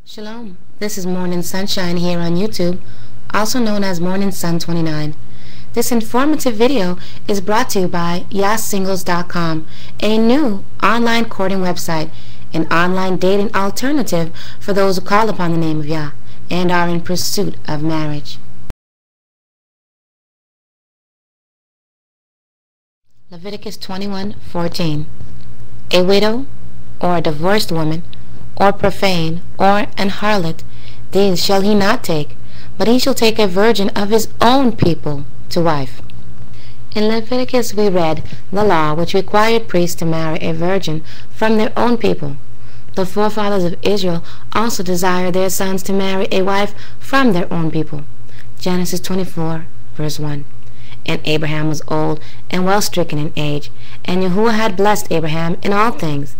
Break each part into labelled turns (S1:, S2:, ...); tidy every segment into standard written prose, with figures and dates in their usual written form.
S1: Shalom, this is Morning Sunshine here on YouTube, also known as Morning Sun 29. This informative video is brought to you by YAHUAH, a new online courting website, an online dating alternative for those who call upon the name of Yah and are in pursuit of marriage. Leviticus 21:14. A widow or a divorced woman or profane, or an harlot, these shall he not take, but he shall take a virgin of his own people to wife. In Leviticus we read the law which required priests to marry a virgin from their own people. The forefathers of Israel also desired their sons to marry a wife from their own people. Genesis 24, verse 1. And Abraham was old and well stricken in age, and YAHUAH had blessed Abraham in all things.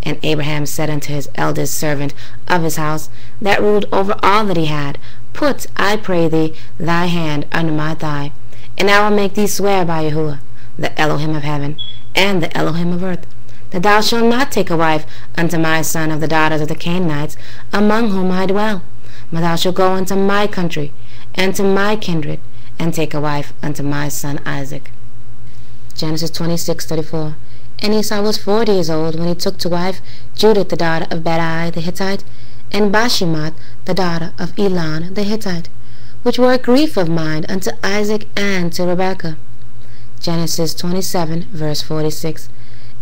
S1: And Abraham said unto his eldest servant of his house, that ruled over all that he had, Put, I pray thee, thy hand under my thigh, and I will make thee swear by YAHUAH, the Elohim of heaven, and the Elohim of earth, that thou shalt not take a wife unto my son of the daughters of the Canaanites, among whom I dwell, but thou shalt go into my country, and to my kindred, and take a wife unto my son Isaac. Genesis 26:34. And Esau was 40 years old when he took to wife Judith the daughter of Beeri the Hittite, and Bashemath the daughter of Elon the Hittite, which were a grief of mind unto Isaac and to Rebekah. Genesis 27, verse 46.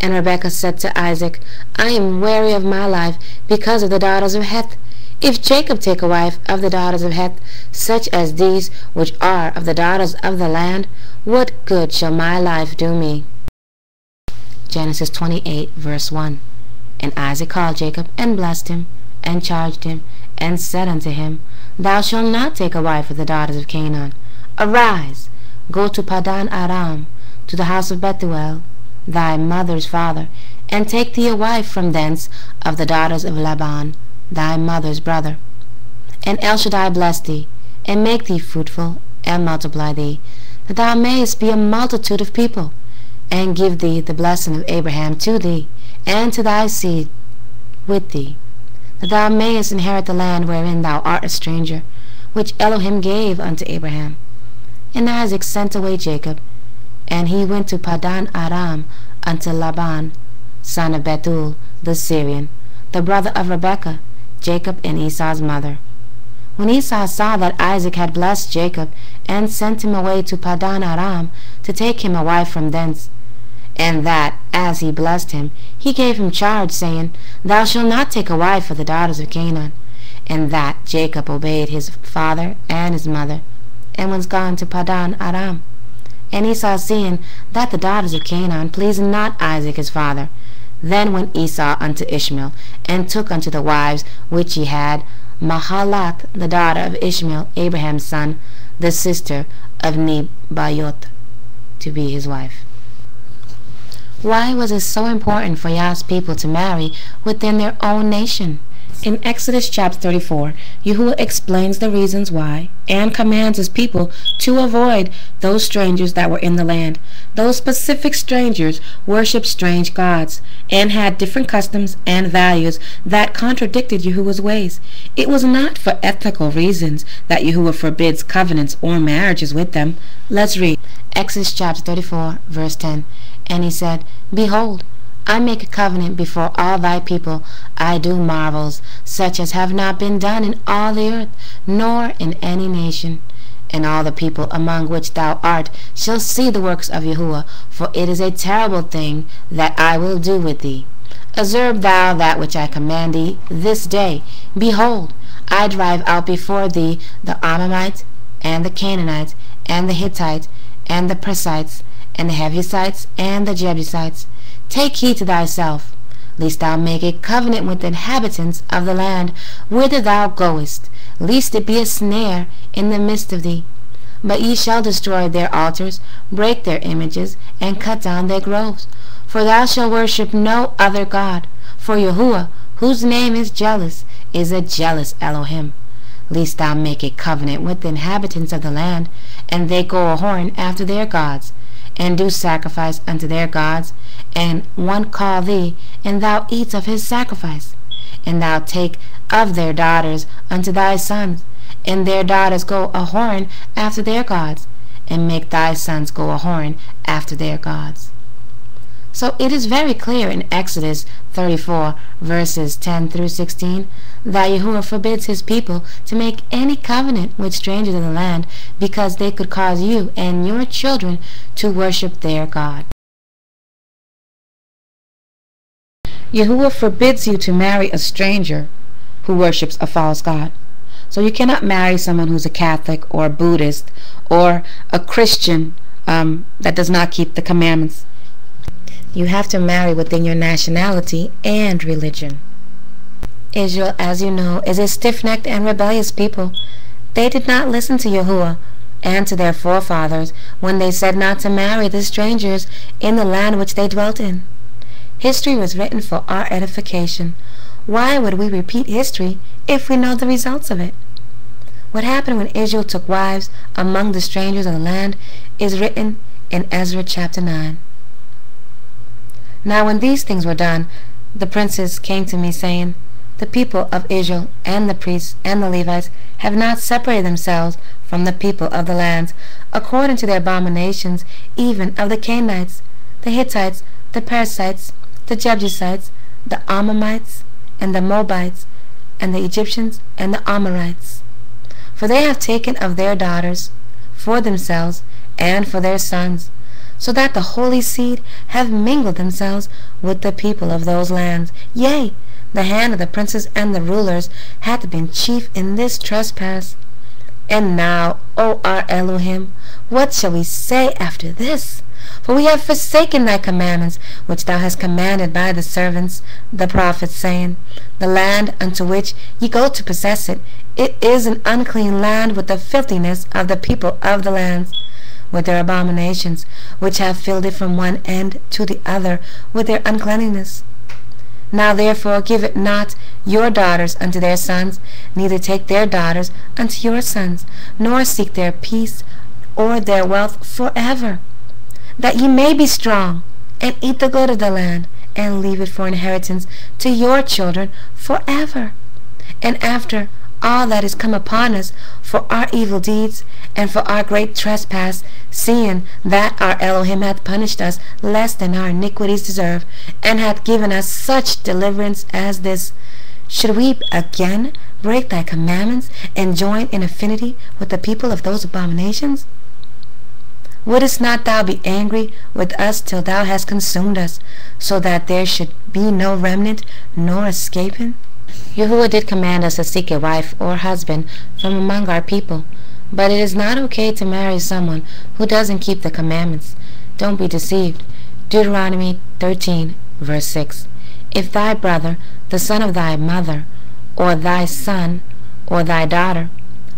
S1: And Rebekah said to Isaac, I am weary of my life because of the daughters of Heth. If Jacob take a wife of the daughters of Heth, such as these which are of the daughters of the land, what good shall my life do me? Genesis 28, verse 1. And Isaac called Jacob, and blessed him, and charged him, and said unto him, Thou shalt not take a wife of the daughters of Canaan. Arise, go to Padan Aram, to the house of Bethuel, thy mother's father, and take thee a wife from thence of the daughters of Laban, thy mother's brother. And El Shaddai bless thee, and make thee fruitful, and multiply thee, that thou mayest be a multitude of people, and give thee the blessing of Abraham to thee, and to thy seed with thee, that thou mayest inherit the land wherein thou art a stranger, which Elohim gave unto Abraham. And Isaac sent away Jacob, and he went to Padan Aram unto Laban, son of Bethuel the Syrian, the brother of Rebekah, Jacob and Esau's mother. When Esau saw that Isaac had blessed Jacob, and sent him away to Padan Aram to take him a wife from thence, and that, as he blessed him, he gave him charge, saying, Thou shalt not take a wife of the daughters of Canaan, and that Jacob obeyed his father and his mother, and was gone to Padan Aram. And Esau, seeing that the daughters of Canaan pleased not Isaac his father, then went Esau unto Ishmael, and took unto the wives which he had Mahalath the daughter of Ishmael, Abraham's son, the sister of Nebaioth, to be his wife. Why was it so important for Yah's people to marry within their own nation? In Exodus chapter 34, YAHUAH explains the reasons why, and commands his people to avoid those strangers that were in the land. Those specific strangers worshipped strange gods, and had different customs and values that contradicted YAHUAH's ways. It was not for ethical reasons that YAHUAH forbids covenants or marriages with them. Let's read Exodus chapter 34, verse 10. And he said, Behold, I make a covenant before all thy people. I do marvels, such as have not been done in all the earth, nor in any nation. And all the people among which thou art shall see the works of YAHUAH, for it is a terrible thing that I will do with thee. Observe thou that which I command thee this day. Behold, I drive out before thee the Amorites, and the Canaanites, and the Hittites, and the Perizzites, and the Jebusites, and the Jebusites. Take heed to thyself, lest thou make a covenant with the inhabitants of the land whither thou goest, lest it be a snare in the midst of thee. But ye shall destroy their altars, break their images, and cut down their groves. For thou shalt worship no other God. For YAHUAH, whose name is jealous, is a jealous Elohim. Lest thou make a covenant with the inhabitants of the land, and they go a-whoring after their gods, and do sacrifice unto their gods, and one call thee, and thou eat of his sacrifice. And thou take of their daughters unto thy sons, and their daughters go a whoring after their gods, and make thy sons go a whoring after their gods. So it is very clear in Exodus 34 verses 10 through 16 that YAHUAH forbids his people to make any covenant with strangers in the land, because they could cause you and your children to worship their God. YAHUAH forbids you to marry a stranger who worships a false god. So you cannot marry someone who's a Catholic or a Buddhist or a Christian that does not keep the commandments. You have to marry within your nationality and religion. Israel, as you know, is a stiff-necked and rebellious people. They did not listen to YAHUAH and to their forefathers when they said not to marry the strangers in the land which they dwelt in. History was written for our edification. Why would we repeat history if we know the results of it? What happened when Israel took wives among the strangers of the land is written in Ezra chapter 9. Now when these things were done, the princes came to me, saying, The people of Israel and the priests and the Levites have not separated themselves from the people of the lands, according to their abominations, even of the Canaanites, the Hittites, the Perizzites, the Jebusites, the Ammonites, and the Moabites, and the Egyptians, and the Amorites. For they have taken of their daughters for themselves and for their sons, so that the holy seed have mingled themselves with the people of those lands. Yea, the hand of the princes and the rulers hath been chief in this trespass. And now, O our Elohim, what shall we say after this? For we have forsaken thy commandments, which thou hast commanded by the servants, the prophets, saying, The land unto which ye go to possess it, it is an unclean land with the filthiness of the people of the lands, with their abominations, which have filled it from one end to the other with their uncleanness. Now therefore give it not your daughters unto their sons, neither take their daughters unto your sons, nor seek their peace or their wealth forever, that ye may be strong, and eat the good of the land, and leave it for inheritance to your children forever. And after all that is come upon us for our evil deeds, and for our great trespass, seeing that our Elohim hath punished us less than our iniquities deserve, and hath given us such deliverance as this, should we again break thy commandments, and join in affinity with the people of those abominations? Wouldst not thou be angry with us till thou hast consumed us, so that there should be no remnant nor escaping? YAHUAH did command us to seek a wife or husband from among our people, but it is not okay to marry someone who doesn't keep the commandments. Don't be deceived. Deuteronomy 13 verse 6. If thy brother, the son of thy mother, or thy son, or thy daughter,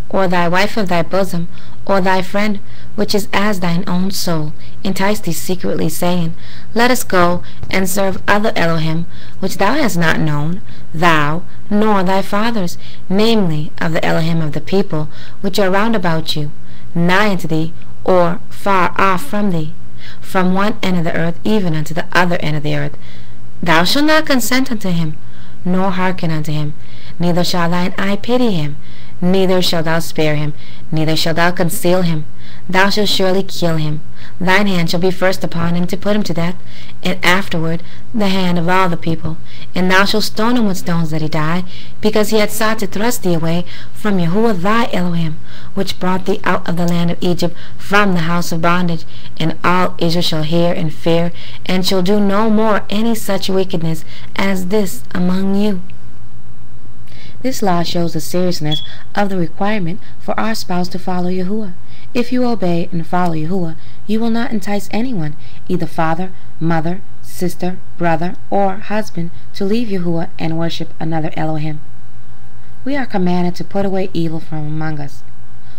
S1: or thy wife of thy bosom, or thy friend, which is as thine own soul, entice thee secretly, saying, Let us go and serve other Elohim, which thou hast not known, thou, nor thy fathers, namely of the Elohim of the people, which are round about you, nigh unto thee, or far off from thee, from one end of the earth even unto the other end of the earth. Thou shalt not consent unto him, nor hearken unto him, neither shall thine eye pity him, neither shalt thou spare him, neither shalt thou conceal him. Thou shalt surely kill him. Thine hand shall be first upon him to put him to death, and afterward the hand of all the people. And thou shalt stone him with stones that he die, because he had sought to thrust thee away from YAHUAH thy Elohim, which brought thee out of the land of Egypt from the house of bondage. And all Israel shall hear and fear, and shall do no more any such wickedness as this among you. This law shows the seriousness of the requirement for our spouse to follow YAHUAH. If you obey and follow YAHUAH, you will not entice anyone, either father, mother, sister, brother, or husband, to leave YAHUAH and worship another Elohim. We are commanded to put away evil from among us.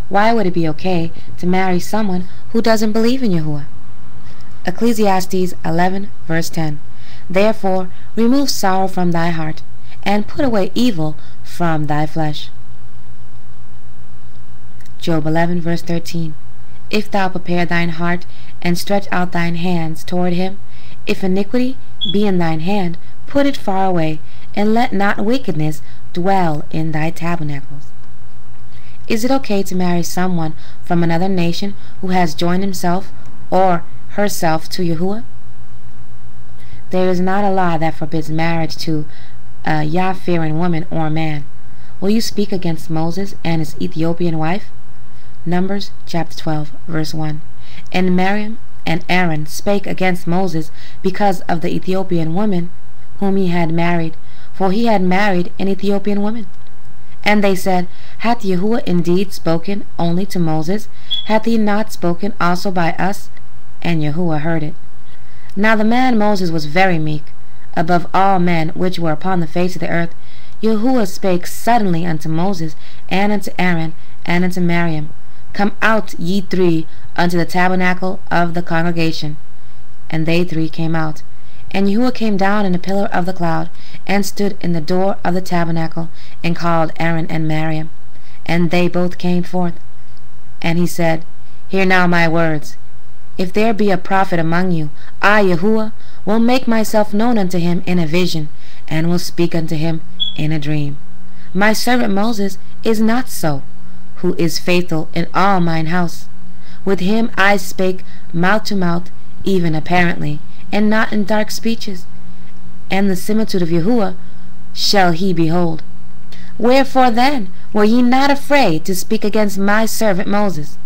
S1: Why would it be okay to marry someone who doesn't believe in YAHUAH? Ecclesiastes 11 verse 10. Therefore remove sorrow from thy heart, and put away evil from thy flesh. Job 11 verse 13. If thou prepare thine heart, and stretch out thine hands toward him, if iniquity be in thine hand, put it far away, and let not wickedness dwell in thy tabernacles. Is it okay to marry someone from another nation who has joined himself or herself to YAHUAH? There is not a law that forbids marriage to a Yah-fearing woman or man. Will you speak against Moses and his Ethiopian wife? Numbers chapter 12, verse 1. And Miriam and Aaron spake against Moses because of the Ethiopian woman whom he had married, for he had married an Ethiopian woman. And they said, Hath YAHUAH indeed spoken only to Moses? Hath he not spoken also by us? And YAHUAH heard it. Now the man Moses was very meek, above all men which were upon the face of the earth. YAHUAH spake suddenly unto Moses, and unto Aaron, and unto Miriam, Come out, ye three, unto the tabernacle of the congregation. And they three came out. And YAHUAH came down in a pillar of the cloud, and stood in the door of the tabernacle, and called Aaron and Miriam. And they both came forth. And he said, Hear now my words. If there be a prophet among you, I, YAHUAH, will make myself known unto him in a vision, and will speak unto him in a dream. My servant Moses is not so, who is faithful in all mine house. With him I spake mouth to mouth, even apparently, and not in dark speeches. And the similitude of YAHUAH shall he behold. Wherefore then were ye not afraid to speak against my servant Moses?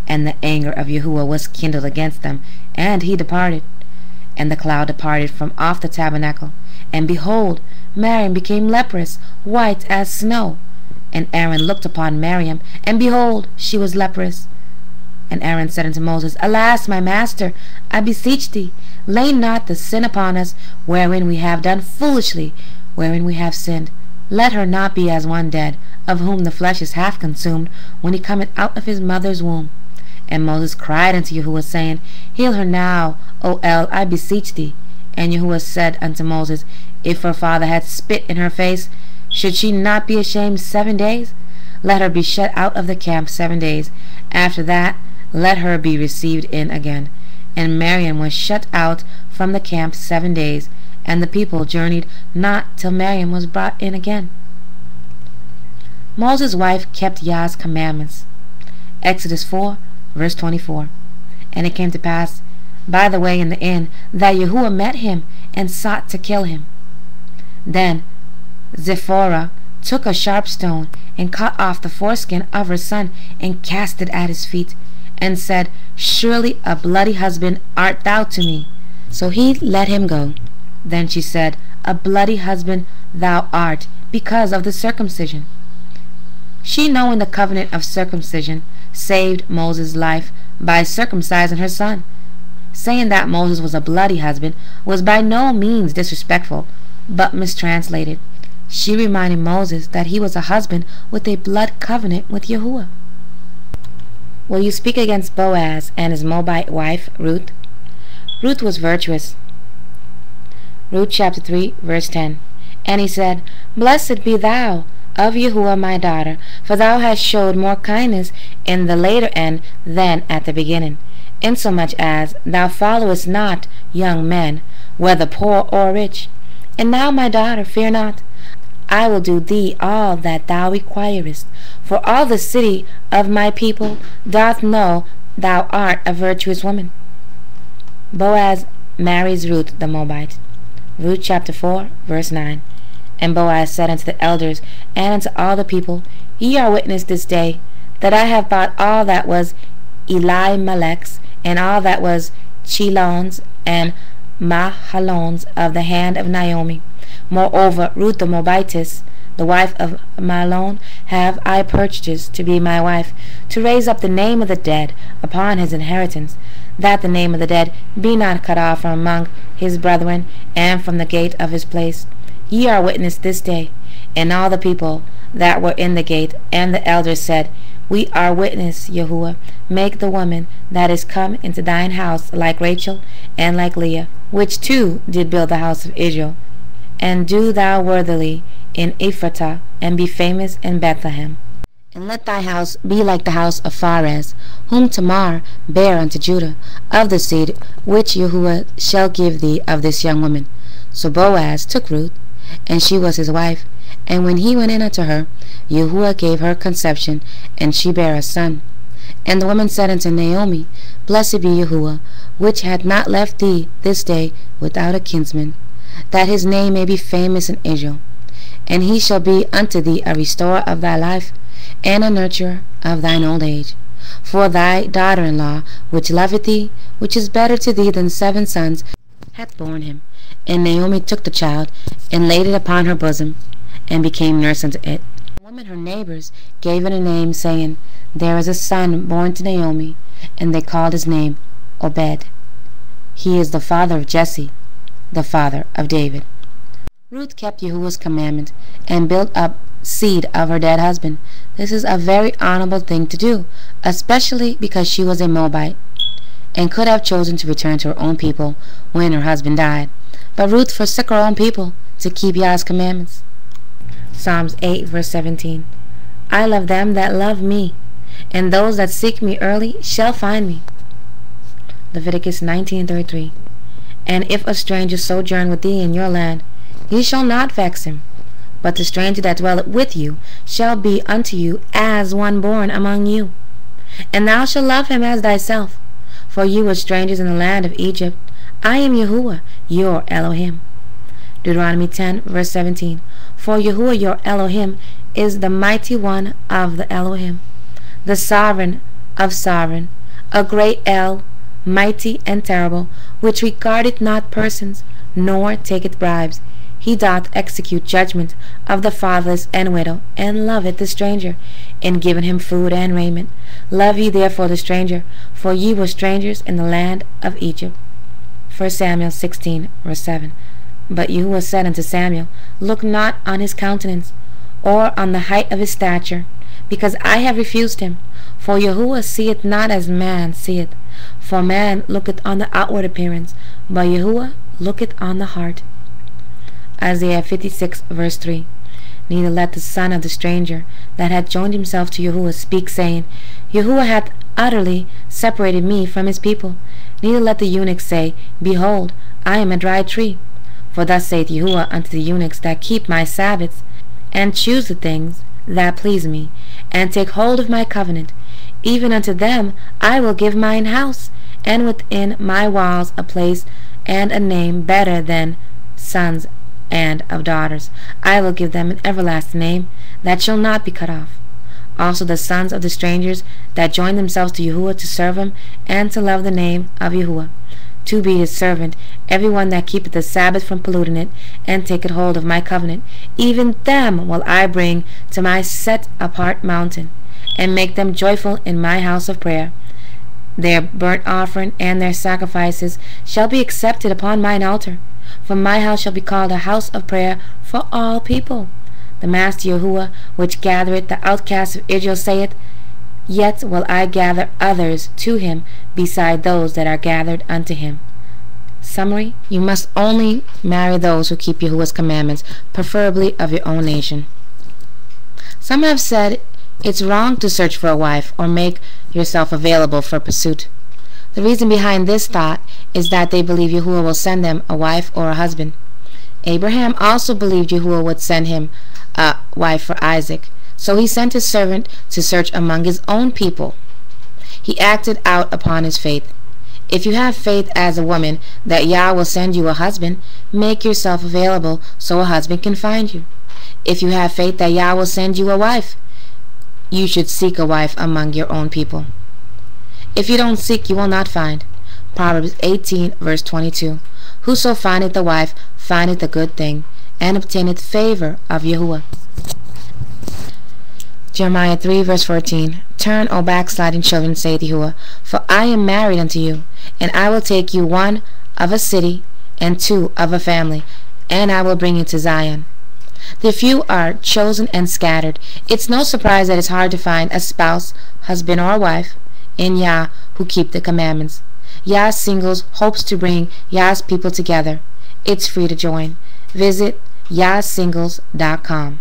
S1: And the anger of YAHUAH was kindled against them, and he departed. And the cloud departed from off the tabernacle, and behold, Miriam became leprous, white as snow. And Aaron looked upon Miriam, and behold, she was leprous. And Aaron said unto Moses, Alas, my master, I beseech thee, lay not the sin upon us, wherein we have done foolishly, wherein we have sinned. Let her not be as one dead, of whom the flesh is half consumed, when he cometh out of his mother's womb. And Moses cried unto YAHUAH, saying, Heal her now, O El, I beseech thee. And YAHUAH said unto Moses, If her father had spit in her face, should she not be ashamed 7 days? Let her be shut out of the camp 7 days. After that, let her be received in again. And Miriam was shut out from the camp 7 days, and the people journeyed not till Miriam was brought in again. Moses' wife kept Yah's commandments. Exodus 4, verse 24. And it came to pass by the way in the inn that YAHUAH met him and sought to kill him. Then Zipporah took a sharp stone and cut off the foreskin of her son and cast it at his feet, and said, Surely a bloody husband art thou to me. So he let him go. Then she said, A bloody husband thou art, because of the circumcision. She, knowing the covenant of circumcision, saved Moses' life by circumcising her son. Saying that Moses was a bloody husband was by no means disrespectful, but mistranslated. She reminded Moses that he was a husband with a blood covenant with YAHUAH. Will you speak against Boaz and his Moabite wife, Ruth? Ruth was virtuous. Ruth chapter 3, verse 10. And he said, Blessed be thou of YAHUAH my daughter, for thou hast showed more kindness in the later end than at the beginning, insomuch as thou followest not young men, whether poor or rich. And now, my daughter, fear not. I will do thee all that thou requirest, for all the city of my people doth know thou art a virtuous woman. Boaz marries Ruth the Moabite. Ruth chapter 4, verse 9. And Boaz said unto the elders and unto all the people, Ye are witness this day, that I have bought all that was Elimelech's, and all that was Chilon's and Mahalon's of the hand of Naomi. Moreover, Ruth the Moabitess, the wife of Mahlon, have I purchased to be my wife, to raise up the name of the dead upon his inheritance, that the name of the dead be not cut off from among his brethren, and from the gate of his place. Ye are witness this day. And all the people that were in the gate and the elders said, We are witness, YAHUAH. Make the woman that is come into thine house like Rachel and like Leah, which two did build the house of Israel. And do thou worthily in Ephratah, and be famous in Bethlehem. And let thy house be like the house of Pharez, whom Tamar bare unto Judah, of the seed which YAHUAH shall give thee of this young woman. So Boaz took Ruth, and she was his wife, And when he went in unto her, YAHUAH gave her conception, and she bare a son. And the woman said unto Naomi, Blessed be YAHUAH, which hath not left thee this day without a kinsman, that his name may be famous in Israel. And he shall be unto thee a restorer of thy life, and a nurturer of thine old age. For thy daughter-in-law, which loveth thee, which is better to thee than 7 sons, hath borne him. And Naomi took the child, and laid it upon her bosom, and became nurse unto it. The woman her neighbors gave it a name, saying, There is a son born to Naomi, and they called his name Obed. He is the father of Jesse, the father of David. Ruth kept YAHUAH's commandment, and built up seed of her dead husband. This is a very honorable thing to do, especially because she was a Moabite, and could have chosen to return to her own people when her husband died. But Ruth forsook her own people to keep Yah's commandments. Psalms 8 verse 17. I love them that love me, and those that seek me early shall find me. Leviticus 19:33. And if a stranger sojourn with thee in your land, ye shall not vex him, but the stranger that dwelleth with you shall be unto you as one born among you. And thou shalt love him as thyself, for you were strangers in the land of Egypt. I am YAHUAH, your Elohim. Deuteronomy 10 verse 17. For YAHUAH your Elohim is the mighty one of the Elohim, the sovereign of sovereign, a great El, mighty and terrible, which regardeth not persons, nor taketh bribes. He doth execute judgment of the fatherless and widow, and loveth the stranger, and giveth him food and raiment. Love ye therefore the stranger, for ye were strangers in the land of Egypt. 1 Samuel 16 verse 7. But YAHUAH said unto Samuel, Look not on his countenance, or on the height of his stature, because I have refused him. For YAHUAH seeth not as man seeth. For man looketh on the outward appearance, but YAHUAH looketh on the heart. Isaiah 56 verse 3. Neither let the son of the stranger that hath joined himself to YAHUAH speak, saying, YAHUAH hath utterly separated me from his people. Neither let the eunuch say, Behold, I am a dry tree. For thus saith YAHUAH unto the eunuchs that keep my Sabbaths, and choose the things that please me, and take hold of my covenant, even unto them I will give mine house, and within my walls a place and a name better than sons and of daughters. I will give them an everlasting name that shall not be cut off. Also the sons of the strangers that join themselves to YAHUAH to serve him, and to love the name of YAHUAH, to be his servant, every one that keepeth the Sabbath from polluting it, and taketh hold of my covenant, even them will I bring to my set apart mountain, and make them joyful in my house of prayer. Their burnt offering and their sacrifices shall be accepted upon mine altar, for my house shall be called a house of prayer for all people. The Master YAHUAH, which gathereth the outcasts of Israel, saith, Yet will I gather others to him beside those that are gathered unto him. Summary: you must only marry those who keep YAHUAH's commandments, preferably of your own nation. Some have said it's wrong to search for a wife or make yourself available for pursuit. The reason behind this thought is that they believe YAHUAH will send them a wife or a husband. Abraham also believed YAHUAH would send him a wife for Isaac, so he sent his servant to search among his own people. He acted out upon his faith. If you have faith as a woman that Yah will send you a husband, make yourself available so a husband can find you. If you have faith that Yah will send you a wife, you should seek a wife among your own people. If you don't seek, you will not find. Proverbs 18 verse 22. Whoso findeth a wife findeth a good thing, and obtaineth favor of YAHUAH. Jeremiah 3 verse 14. Turn, O backsliding children, saith YAHUAH, for I am married unto you, and I will take you one of a city, and two of a family, and I will bring you to Zion. The few are chosen and scattered. It's no surprise that it's hard to find a spouse, husband, or wife in Yah who keep the commandments. Yah Singles hopes to bring Yah's people together. It's free to join. Visit YAHSingles.com.